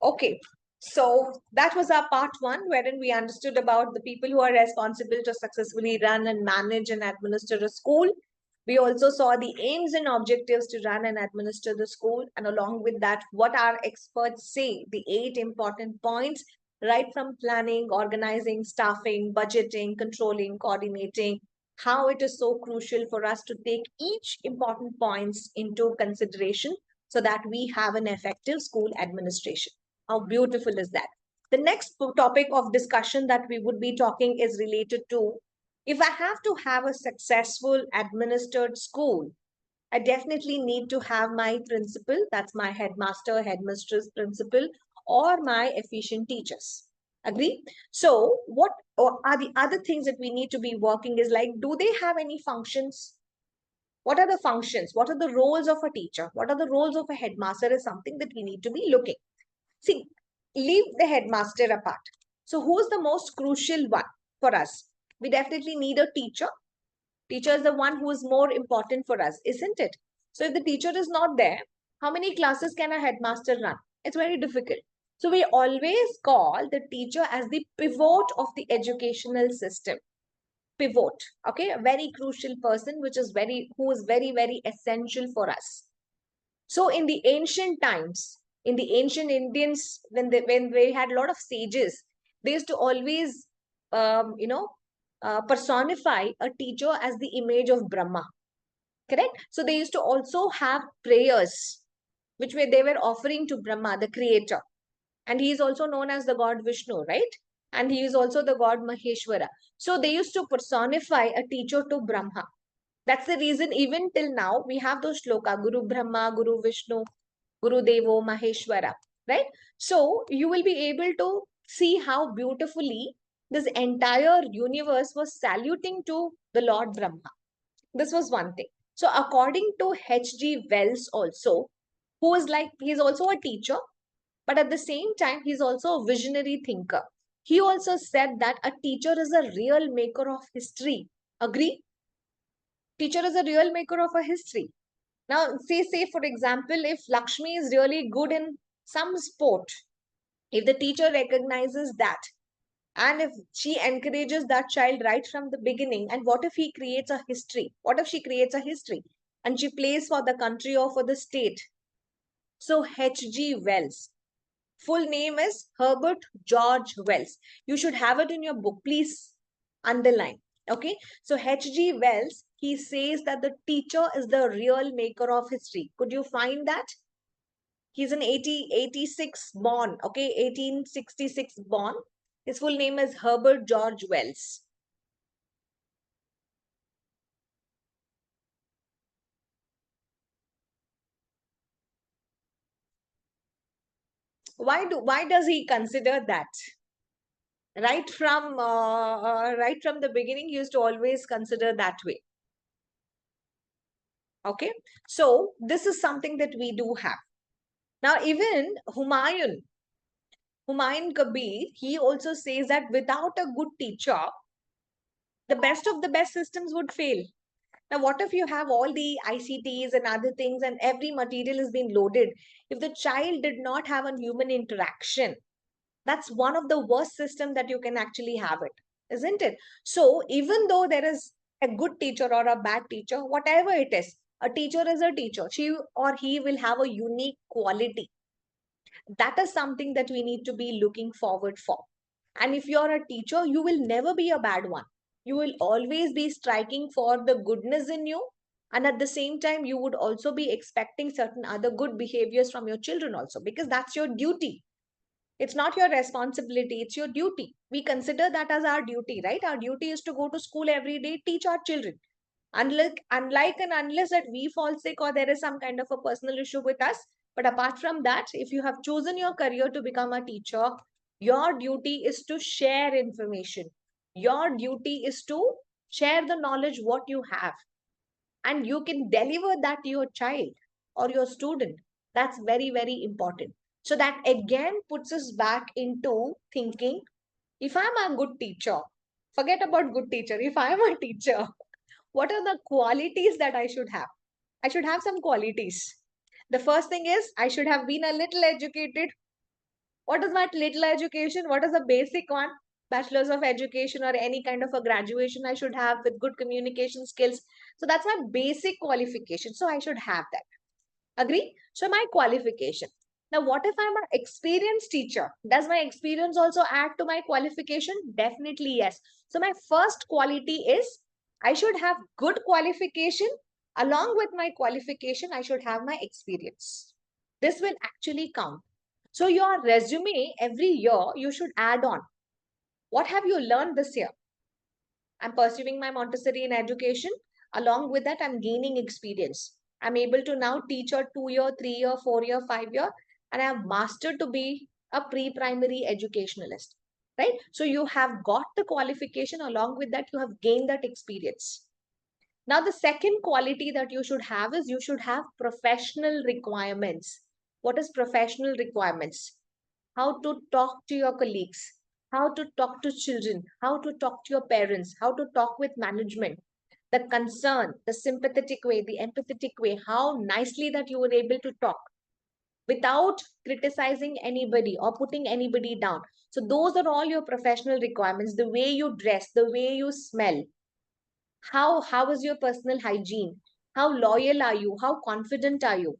Okay, so that was our part one, wherein we understood about the people who are responsible to successfully run and manage and administer a school. We also saw the aims and objectives to run and administer the school, and along with that, what our experts say, the 8 important points, right from planning, organizing, staffing, budgeting, controlling, coordinating, how it is so crucial for us to take each important points into consideration so that we have an effective school administration. How beautiful is that? The next topic of discussion that we would be talking is related to, if I have to have a successful administered school, I definitely need to have my principal, that's my headmaster, headmistress, principal, or my efficient teachers. Agree? So, what are the other things that we need to be working is like, do they have any functions? What are the functions? What are the roles of a teacher? What are the roles of a headmaster is something that we need to be looking. See, leave the headmaster apart. So who's the most crucial one for us? We definitely need a teacher. Teacher is the one who is more important for us, isn't it? So if the teacher is not there, how many classes can a headmaster run? It's very difficult. So we always call the teacher as the pivot of the educational system. Pivot, okay, a very crucial person, who is very, very essential for us. So in the ancient times, in the ancient Indians, when they had a lot of sages, they used to always, personify a teacher as the image of Brahma. Correct. So they used to also have prayers, they were offering to Brahma, the creator, and he is also known as the god Vishnu, right? And he is also the god Maheshwara. So they used to personify a teacher to Brahma. That's the reason even till now we have those shloka, Guru Brahma, Guru Vishnu, Guru Devo Maheshwara, right? So you will be able to see how beautifully this entire universe was saluting to the Lord Brahma. This was one thing. So according to H.G. Wells also, who is like, he's also a teacher, but at the same time, he's also a visionary thinker. He also said that a teacher is a real maker of history. Agree? Teacher is a real maker of a history. Now, say for example, if Lakshmi is really good in some sport, if the teacher recognizes that, and if she encourages that child right from the beginning, and what if he creates a history? What if she creates a history and she plays for the country or for the state? So, H.G. Wells, full name is Herbert George Wells. You should have it in your book. Please underline. Okay. So H.G. Wells, he says that the teacher is the real maker of history. Could you find that? He's an 86 born. Okay. 1866 born. His full name is Herbert George Wells. Why does he consider that? Right from the beginning, he used to always consider that way. Okay, so this is something that we do have. Now, even Humayun Kabir, he also says that without a good teacher, the best of the best systems would fail. Now, what if you have all the ICTs and other things and every material is being loaded? If the child did not have a human interaction, that's one of the worst systems that you can actually have it, isn't it? So even though there is a good teacher or a bad teacher, whatever it is, a teacher is a teacher. She or he will have a unique quality. That is something that we need to be looking forward for. And if you're a teacher, you will never be a bad one. You will always be striking for the goodness in you. And at the same time, you would also be expecting certain other good behaviors from your children also, because that's your duty. It's not your responsibility, it's your duty. We consider that as our duty, right? Our duty is to go to school every day, teach our children. Unlike and unless that we fall sick or there is some kind of a personal issue with us. But apart from that, if you have chosen your career to become a teacher, your duty is to share information. Your duty is to share the knowledge what you have. And you can deliver that to your child or your student. That's very, very important. So that again puts us back into thinking, if I'm a good teacher, forget about good teacher. If I'm a teacher, what are the qualities that I should have? I should have some qualities. The first thing is I should have been a little educated. What is my little education? What is the basic one? Bachelor's of education or any kind of a graduation I should have with good communication skills. So that's my basic qualification. So I should have that. Agree? So my qualification. Now, what if I'm an experienced teacher? Does my experience also add to my qualification? Definitely yes. So my first quality is I should have good qualification. Along with my qualification, I should have my experience. This will actually count. So your resume every year, you should add on. What have you learned this year? I'm pursuing my Montessori in education. Along with that, I'm gaining experience. I'm able to now teach a 2 year, 3 year, 4 year, 5 year, and I have mastered to be a pre-primary educationalist. Right? So you have got the qualification. Along with that, you have gained that experience. Now, the second quality that you should have is you should have professional requirements. What is professional requirements? How to talk to your colleagues, how to talk to children, how to talk to your parents, how to talk with management, the concern, the sympathetic way, the empathetic way, how nicely that you were able to talk without criticizing anybody or putting anybody down. So those are all your professional requirements, the way you dress, the way you smell, how is your personal hygiene, how loyal are you, how confident are you,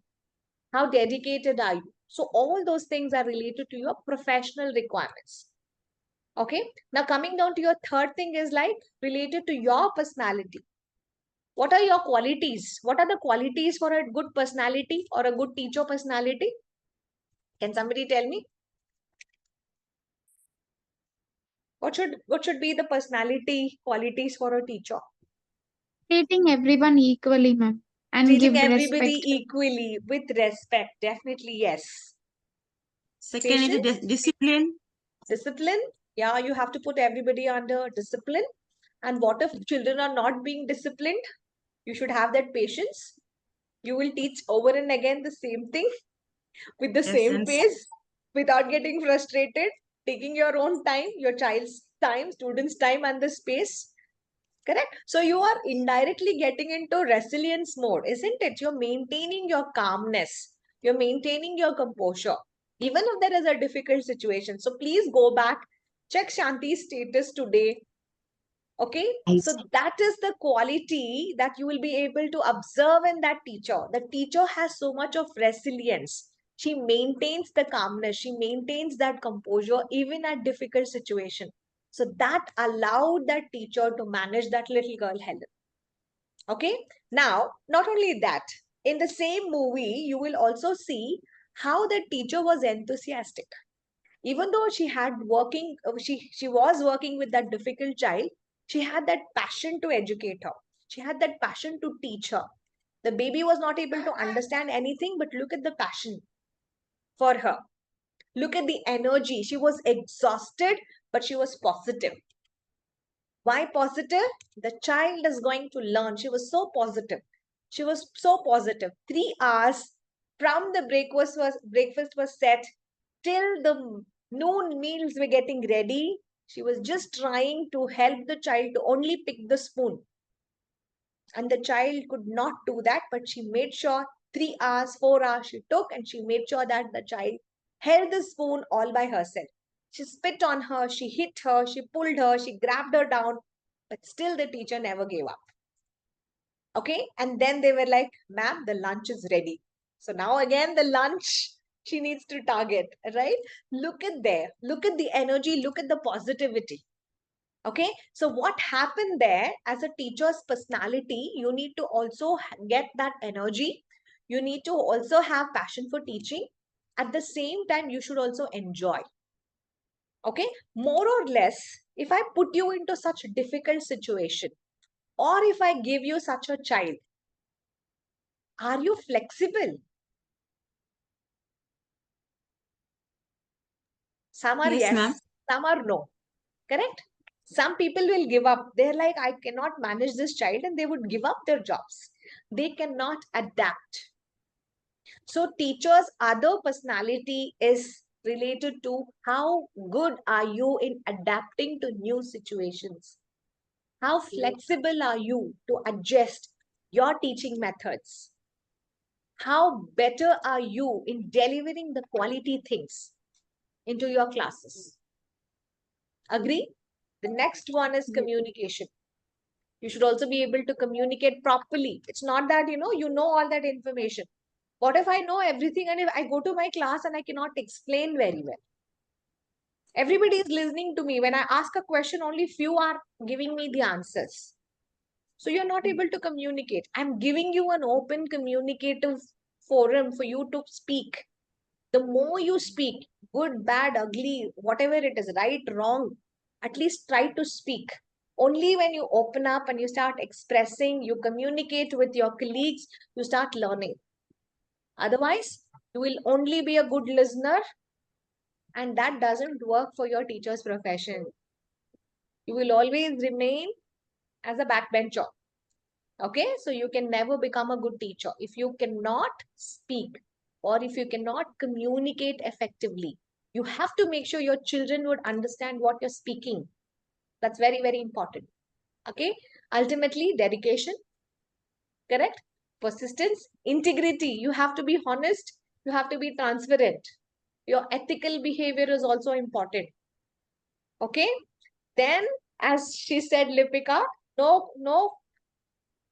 how dedicated are you. So all those things are related to your professional requirements. Okay. Now coming down to your third thing is like related to your personality. What are your qualities? What are the qualities for a good personality or a good teacher personality? Can somebody tell me? What should be the personality qualities for a teacher? Treating everyone equally, ma'am, and Treating give everybody respect. equally with respect. Definitely yes. Second is Patience, discipline. discipline. Yeah, you have to put everybody under discipline. And what if children are not being disciplined? You should have that patience. You will teach over and again the same thing with the Yes, same and pace without getting frustrated, taking your own time, your child's time, student's time, and the space. Correct? So you are indirectly getting into resilience mode, isn't it? You're maintaining your calmness, you're maintaining your composure, even if there is a difficult situation. So please go back, check Shanti's status today. Okay, so that is the quality that you will be able to observe in that teacher. The teacher has so much of resilience. She maintains the calmness, she maintains that composure even at difficult situation. So that allowed that teacher to manage that little girl Helen. Okay, now not only that, in the same movie you will also see how the teacher was enthusiastic. Even though she had working she was working with that difficult child, she had that passion to educate her, she had that passion to teach her. The baby was not able to understand anything, but look at the passion for her, look at the energy. She was exhausted, but she was positive. Why positive? The child is going to learn. She was so positive, she was so positive. 3 hours from the breakfast was set till the noon meals were getting ready. She was just trying to help the child to only pick the spoon. And the child could not do that, but she made sure 3 hours, 4 hours she took, and she made sure that the child held the spoon all by herself. She spit on her, she hit her, she pulled her, she grabbed her down, but still the teacher never gave up. Okay. And then they were like, ma'am, the lunch is ready. So now again, the lunch she needs to target, right? Look at there. Look at the energy. Look at the positivity. Okay. So what happened there as a teacher's personality, you need to also get that energy. You need to also have passion for teaching. At the same time, you should also enjoy. Okay. More or less, if I put you into such a difficult situation, or if I give you such a child, are you flexible? Some are yes, yes, ma'am. some are no. Correct? Some people will give up. They're like, I cannot manage this child, and they would give up their jobs. They cannot adapt. So, teachers' other personality is related to how good are you in adapting to new situations? How flexible are you to adjust your teaching methods? How better are you in delivering the quality things? into your classes. Agree? The next one is communication. You should also be able to communicate properly. It's not that, you know all that information. What if I know everything and if I go to my class and I cannot explain very well? Everybody is listening to me. When I ask a question, only few are giving me the answers. So you're not able to communicate. I'm giving you an open communicative forum for you to speak. The more you speak, good, bad, ugly, whatever it is, right, wrong, at least try to speak. Only when you open up and you start expressing, you communicate with your colleagues, you start learning. Otherwise, you will only be a good listener, and that doesn't work for your teacher's profession. You will always remain as a backbencher. Okay, so you can never become a good teacher if you cannot speak or if you cannot communicate effectively. You have to make sure your children would understand what you're speaking. That's very, very important. Okay, ultimately, dedication, correct? Persistence, integrity. You have to be honest, you have to be transparent. Your ethical behavior is also important. Okay, then, as she said, Lipika, no,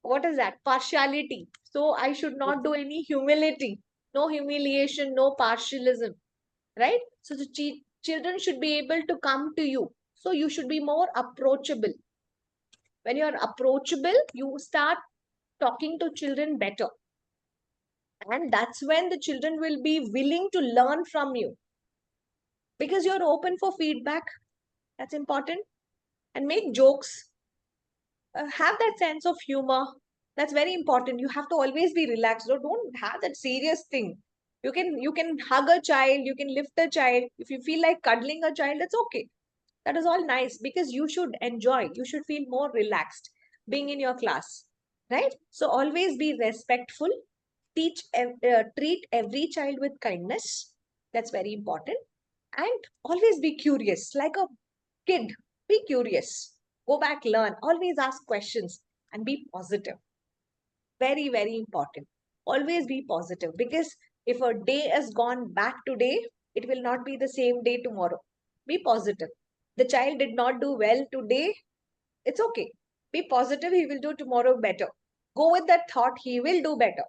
what is that? Partiality. So I should not do any humility, no humiliation, no partialism, right? So the children should be able to come to you. So you should be more approachable. When you're approachable, you start talking to children better. And that's when the children will be willing to learn from you because you're open for feedback. That's important. And make jokes. Have that sense of humor. That's very important. You have to always be relaxed. Don't have that serious thing. You can hug a child, you can lift a child. If you feel like cuddling a child, it's okay. That is all nice because you should enjoy. You should feel more relaxed being in your class, right? So always be respectful. Treat every child with kindness. That's very important. And always be curious, like a kid. Be curious. Go back, learn. Always ask questions and be positive. Very, very important. Always be positive because if a day has gone back today, it will not be the same day tomorrow. Be positive. The child did not do well today. It's okay. Be positive. He will do tomorrow better. Go with that thought. He will do better.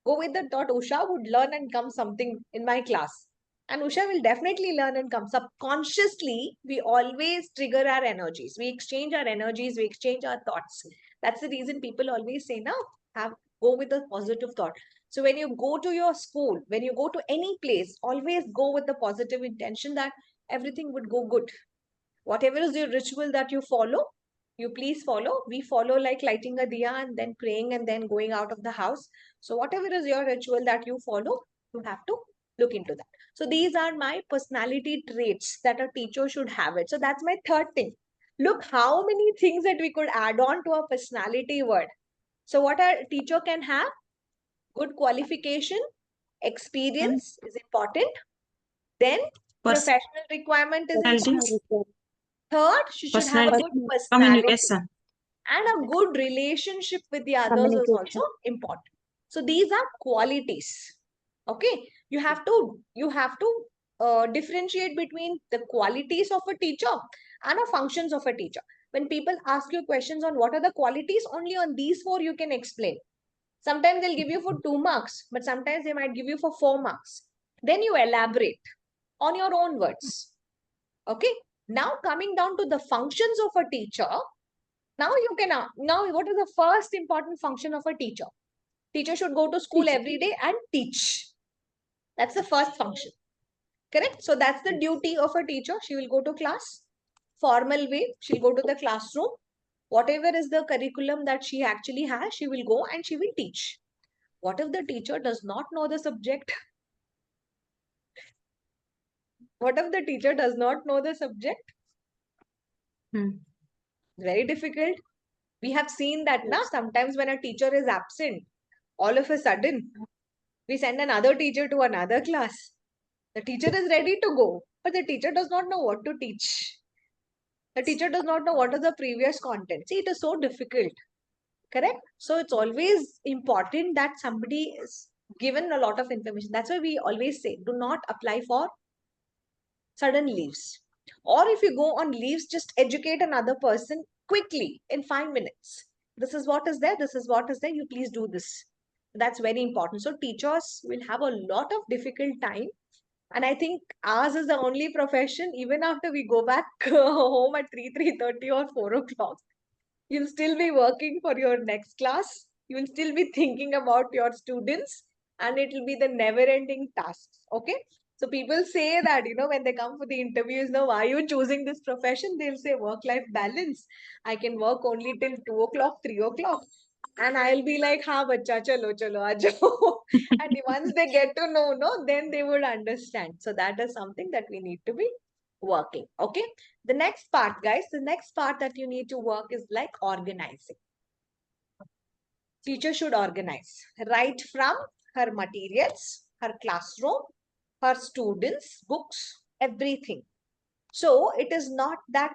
Go with the thought Usha would learn and come something in my class. And Usha will definitely learn and come. Subconsciously, we always trigger our energies. We exchange our energies, we exchange our thoughts. That's the reason people always say, now, go with a positive thought. So when you go to your school, when you go to any place, always go with the positive intention that everything would go good. Whatever is your ritual that you follow, you please follow. We follow like lighting a diya and then praying and then going out of the house. So whatever is your ritual that you follow, you have to look into that. So these are my personality traits that a teacher should have it. So that's my third thing. Look how many things that we could add on to a personality word. So what a teacher can have: good qualification, experience is important. Then professional requirement is important. Personality, Third, she should have a personality, good personality. communication. And a good relationship with the others is also important. So these are qualities. Okay, you have to differentiate between the qualities of a teacher and the functions of a teacher. When people ask you questions on what are the qualities, only on these four you can explain. Sometimes they'll give you for 2 marks, but sometimes they might give you for 4 marks. Then you elaborate on your own words. Okay, now coming down to the functions of a teacher. Now you can now what is the first important function of a teacher? Teacher should go to school every day and teach. That's the first function. Correct? So that's the duty of a teacher. She will go to class, formal way. She'll go to the classroom. Whatever is the curriculum that she actually has, she will go and she will teach. What if the teacher does not know the subject? What if the teacher does not know the subject? Very difficult. We have seen that now. Sometimes when a teacher is absent, all of a sudden, we send another teacher to another class. The teacher is ready to go, but the teacher does not know what to teach. The teacher does not know what is the previous content. See, it is so difficult. Correct? So it's always important that somebody is given a lot of information. That's why we always say, do not apply for sudden leaves. Or if you go on leaves, just educate another person quickly in 5 minutes. This is what is there. This is what is there. You please do this. That's very important. So teachers will have a lot of difficult time. And I think ours is the only profession, even after we go back home at 3:30 or 4 o'clock, you'll still be working for your next class. You will still be thinking about your students, and it will be the never ending tasks. Okay. So people say that, when they come for the interviews, now, why are you choosing this profession? They'll say work life balance. I can work only till 2 o'clock, 3 o'clock. And I'll be like, ha, bacha, chalo, chalo, aajo. And once they get to know, no, then they would understand. So that is something that we need to be working. Okay. The next part, guys, the next part that you need to work is like organizing. Teacher should organize right from her materials, her classroom, her students, books, everything. So it is not that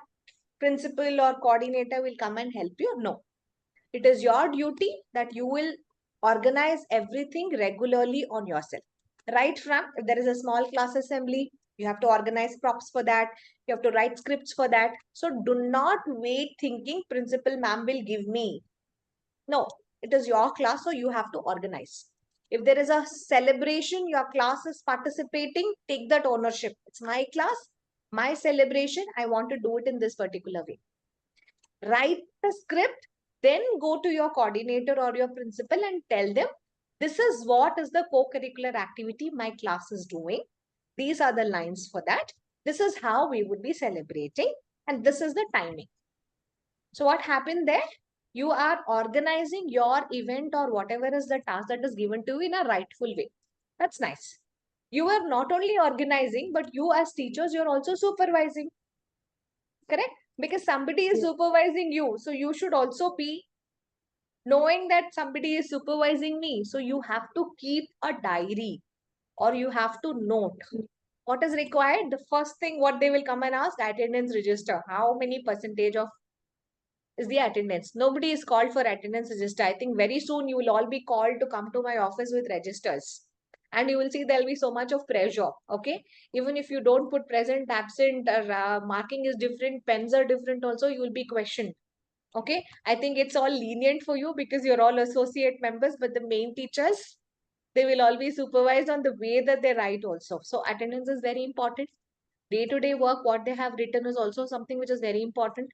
principal or coordinator will come and help you. No, it is your duty that you will organize everything regularly on yourself. Right from, if there is a small class assembly, you have to organize props for that. You have to write scripts for that. So do not wait thinking principal ma'am will give me. No, it is your class, so you have to organize. If there is a celebration, your class is participating, take that ownership. It's my class, my celebration. I want to do it in this particular way. Write the script, then go to your coordinator or your principal and tell them, this is what is the co-curricular activity my class is doing. These are the lines for that. This is how we would be celebrating, and this is the timing. So what happened there? You are organizing your event or whatever is the task that is given to you in a rightful way. That's nice. You are not only organizing, but you as teachers, you're also supervising. Correct? Because somebody is supervising you. So you should also be knowing that somebody is supervising me. So you have to keep a diary or you have to note what is required. The first thing what they will come and ask, attendance register. How many percentage of is the attendance? Nobody is called for attendance register. I think very soon you will all be called to come to my office with registers. And you will see there'll be so much of pressure. Okay. Even if you don't put present, absent, or marking is different, pens are different also, you will be questioned. Okay. I think it's all lenient for you because you're all associate members, but the main teachers, they will all be supervised on the way that they write also. So attendance is very important. Day-to-day work, what they have written is also something which is very important.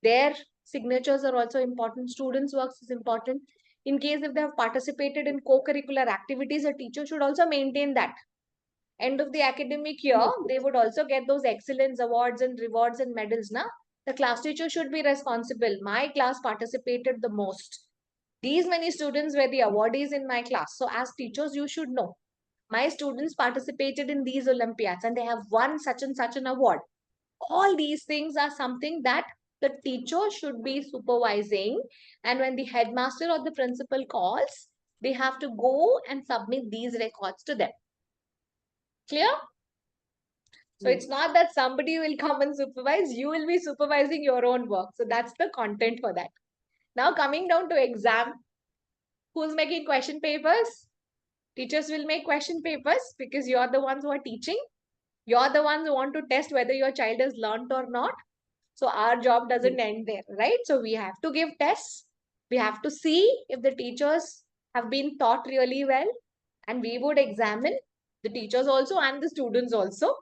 Their signatures are also important. Students' works is important. In case if they have participated in co-curricular activities, a teacher should also maintain that. End of the academic year, they would also get those excellence awards and rewards and medals. Na? The class teacher should be responsible. My class participated the most. These many students were the awardees in my class. So as teachers, you should know. My students participated in these Olympiads and they have won such and such an award. All these things are something that the teacher should be supervising. And when the headmaster or the principal calls, they have to go and submit these records to them. Clear? So it's not that somebody will come and supervise, you will be supervising your own work. So that's the content for that. Now coming down to exam, who's making question papers? Teachers will make question papers because you're the ones who are teaching. You're the ones who want to test whether your child has learned or not. So our job doesn't end there, right? So we have to give tests. We have to see if the teachers have been taught really well. And we would examine the teachers also and the students also.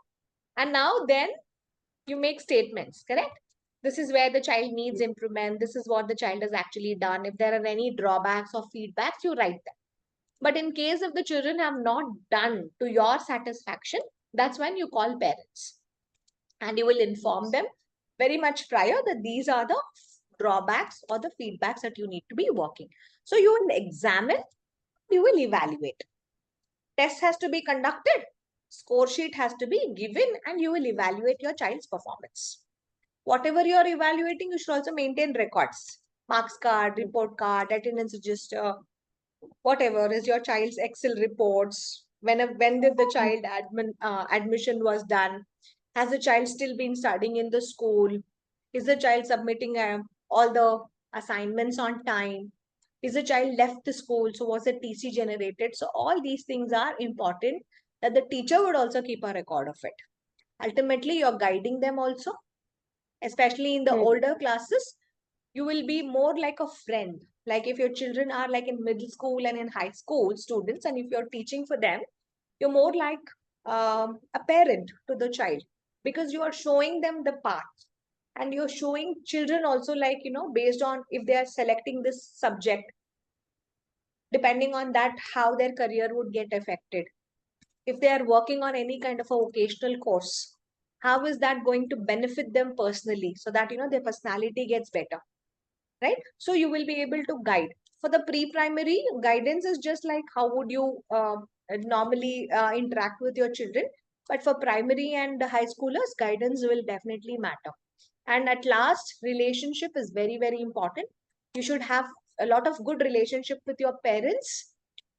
And now then you make statements, correct? This is where the child needs improvement. This is what the child has actually done. If there are any drawbacks or feedbacks, you write them. But in case if the children have not done to your satisfaction, that's when you call parents. And you will inform them very much prior that these are the drawbacks or the feedbacks that you need to be working. So you will examine, you will evaluate. Test has to be conducted, score sheet has to be given, and you will evaluate your child's performance. Whatever you are evaluating, you should also maintain records. Marks card, report card, attendance register, whatever is your child's Excel reports. When did the child admission was done? Has the child still been studying in the school? Is the child submitting all the assignments on time? Is the child left the school? So was the TC generated? So all these things are important that the teacher would also keep a record of it. Ultimately, you're guiding them also, especially in the older classes. You will be more like a friend. Like if your children are like in middle school and in high school students, and if you're teaching for them, you're more like a parent to the child, because you are showing them the path, and you're showing children also, like, based on if they are selecting this subject, depending on that, how their career would get affected. If they are working on any kind of a vocational course, how is that going to benefit them personally, so that their personality gets better, right? So you will be able to guide. For the pre-primary, guidance is just like how would you normally interact with your children. But for primary and high schoolers, guidance will definitely matter. And at last, relationship is very, very important. You should have a lot of good relationship with your parents,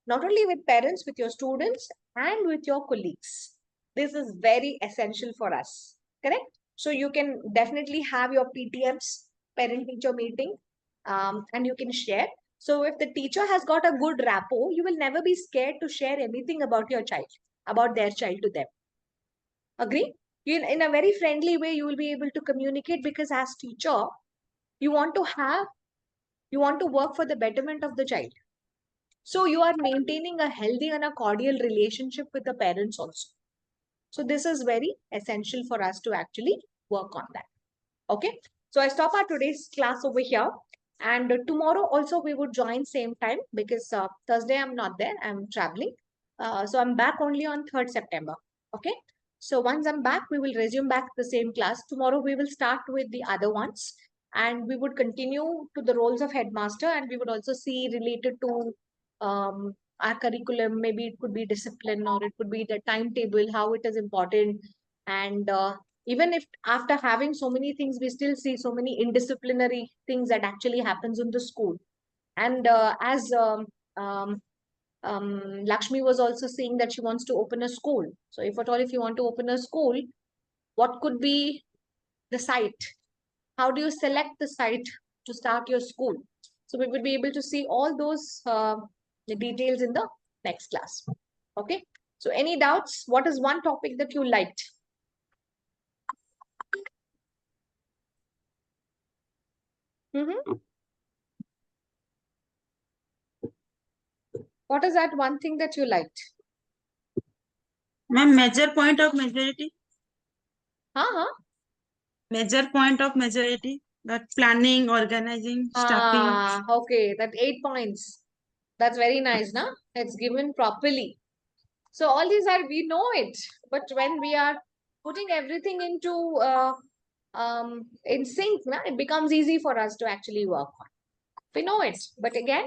not only with parents, with your students and with your colleagues. This is very essential for us, correct? So you can definitely have your PTMs, parent teacher meeting, and you can share. So if the teacher has got a good rapport, you will never be scared to share anything about your child, about their child to them. Agree? In a very friendly way, you will be able to communicate, because as teacher, you want to have, you want to work for the betterment of the child. So you are maintaining a healthy and a cordial relationship with the parents also. So this is very essential for us to actually work on that. Okay. So I stop our today's class over here. And tomorrow also we would join same time, because Thursday I'm not there. I'm traveling. So I'm back only on 3rd September. Okay. So once I'm back, we will resume back the same class. Tomorrow we will start with the other ones. And we would continue to the roles of headmaster. And we would also see related to our curriculum. Maybe it could be discipline, or it could be the timetable, how it is important. And even if after having so many things, we still see so many indisciplinary things that actually happens in the school. And as Lakshmi was also saying that she wants to open a school. So if at all, if you want to open a school, what could be the site? How do you select the site to start your school? So we will be able to see all those the details in the next class. Okay. So any doubts? What is one topic that you liked? What is that one thing that you liked? Ma'am, major point of majority. Huh? Major point of majority. That planning, organizing, staffing. Okay, that 8 points. That's very nice, na? It's given properly. So all these are, we know it, but when we are putting everything into in sync, na, it becomes easy for us to actually work on. We know it, but again,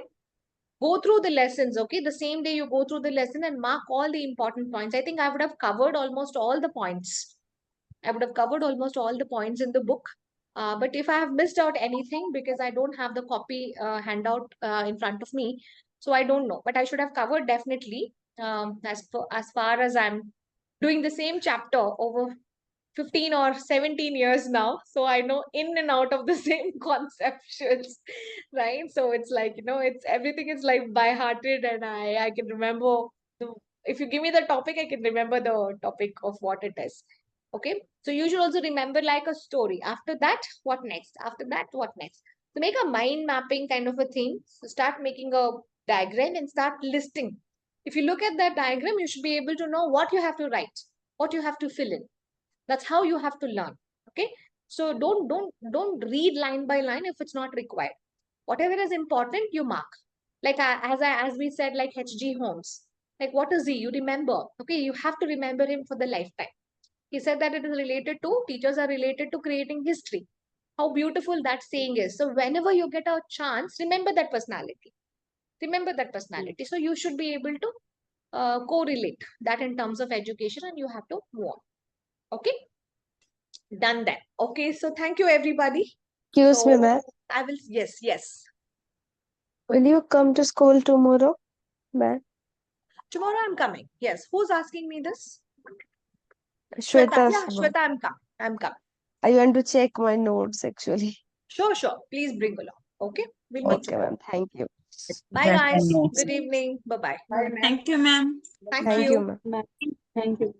go through the lessons. Okay, the same day you go through the lesson and mark all the important points. I think I would have covered almost all the points. I would have covered almost all the points in the book. But if I have missed out anything, because I don't have the copy handout in front of me, so I don't know. But I should have covered definitely, as far as I'm doing the same chapter over 15 or 17 years now. So I know in and out of the same conceptions, right? So it's like, it's everything is like by hearted, and I can remember the, if you give me the topic, I can remember the topic of what it is. Okay. So you should also remember like a story. After that, what next? After that, what next? So make a mind mapping kind of a thing. So start making a diagram and start listing. If you look at that diagram, you should be able to know what you have to write, what you have to fill in. That's how you have to learn. Okay. So don't read line by line if it's not required. Whatever is important, you mark. Like as we said, like H.G. Holmes. Like what is he? You remember. Okay, you have to remember him for the lifetime. He said that it is related to, teachers are related to creating history. How beautiful that saying is. So whenever you get a chance, remember that personality. Remember that personality. So you should be able to correlate that in terms of education, and you have to move on. Okay. Done that. Okay. So thank you, everybody. Excuse me, So ma'am. I will, yes. Will you come to school tomorrow, ma'am? Tomorrow I'm coming. Yes. Who's asking me this? Shweta. Yeah, Shweta, I'm coming. I want to check my notes actually. Sure. Please bring along. Okay. We'll meet Okay, tomorrow. ma'am. Thank you. Bye, guys. Good evening. Bye-bye. Thank you, ma'am. Thank Thank you, you. ma'am. Thank you.